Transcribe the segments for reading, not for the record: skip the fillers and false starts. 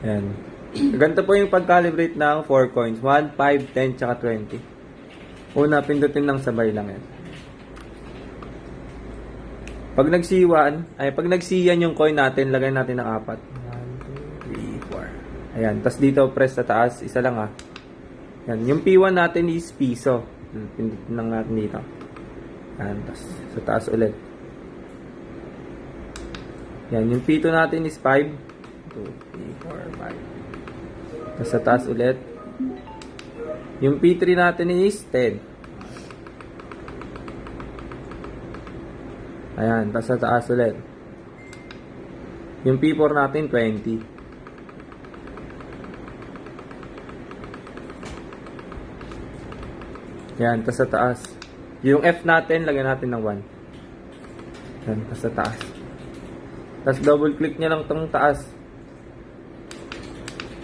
Ayan. Ganito po yung pag-calibrate ng 4 coins. 1, 5, 10, tsaka 20. Una, pindutin ng sabay lang yan. Pag nag-C1 yung coin natin, lagay natin ng 4. 1, 2, 3, 4. Ayan. Tapos dito, press sa taas. Isa lang Yan. Yung P1 natin is piso. Pindutin lang natin dito. Ayan. Tapos sa taas ulit. Yan. Yung P2 natin is 5. 2, 3, 4, 5. Tapos sa taas ulit. Yung P3 natin is 10. Ayan. Tapos sa taas ulit. Yung P4 natin 20. Ayan. Tapos sa taas. Yung F natin, lagyan natin ng 1. Ayan. Tapos sa taas. Tapos double click nyo lang tong taas.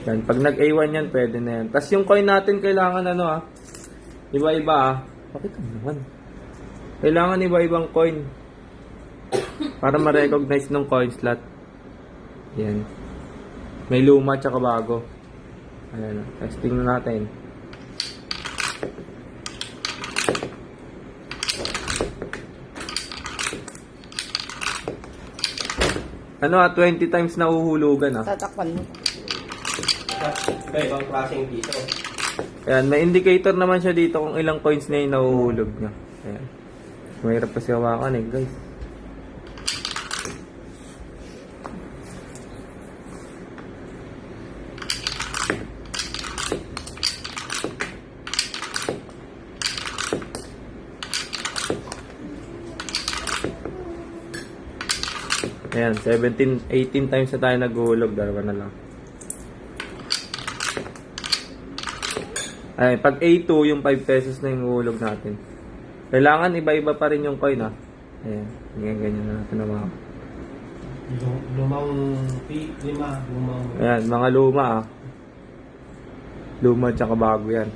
Yan, pag nag-A1 yan, pwede na yan. Tapos yung coin natin, kailangan iba-iba Bakit naman? Kailangan iba-ibang coin. Para ma-recognize ng coin slot. Yan. May luma tsaka bago. Ayan, testing na natin. Ano 20 times na uhuhulugan Tatakpan mo. Ibang klaseng piso. Ayan, may indicator naman siya dito kung ilang coins na yung nahuhulog niya. Ayan. Mahirap kasi hawakan guys. Ayan, 18 times na tayo naghuhulog. Dalawa na lang. Ay, pag A2, yung 5 pesos na yung uhulog natin. Kailangan iba-iba pa rin yung coin Ayan, ganyan na natin naman. Lumang Ayan, mga luma Luma tsaka bago yan.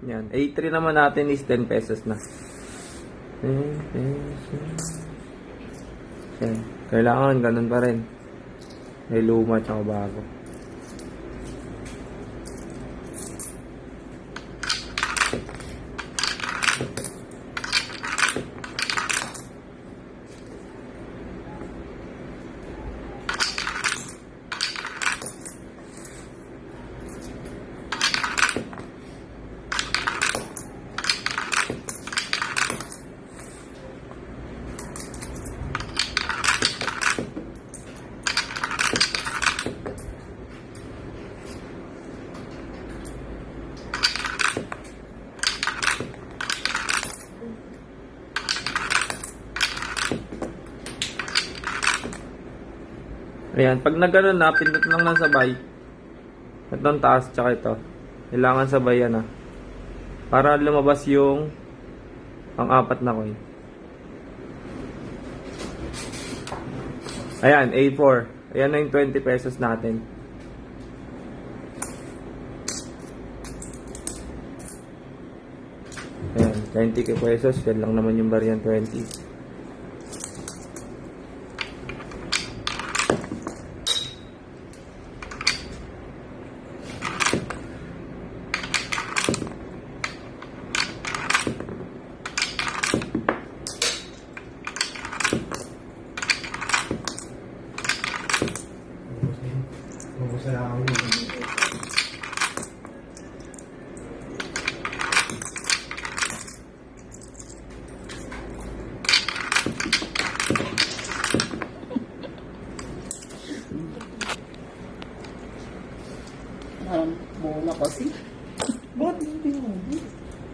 Yan. A3 naman natin is 10 pesos na. 10 pesos. Yan. Kailangan ganun pa rin. May luma tsaka bago. Ayan, pag nagkaroon pindot lang ng sabay. Itong taas, tsaka ito. Kailangan sabay yan para lumabas yung pang-apat na coin. Ayan, A4. Ayan na yung 20 pesos natin. Ayan, 20 pesos. Yan lang naman yung variant 20. Bola kasi. Ba't hindi mo?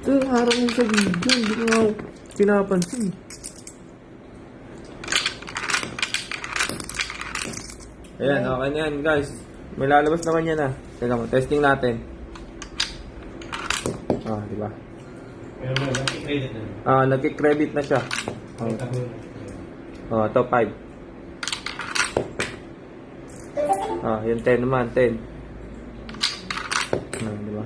Ito, harang sa video. Hindi ko nga pinapansin. Ayan, okay na yan guys. May lalabas naman yan ah. Teka mo, testing natin. Ah, di ba? Pero mo, nag-credit na. Ah, nag-credit na siya. Oh, oh top 5. Ah, yung 10 naman, 10. Ah, di ba?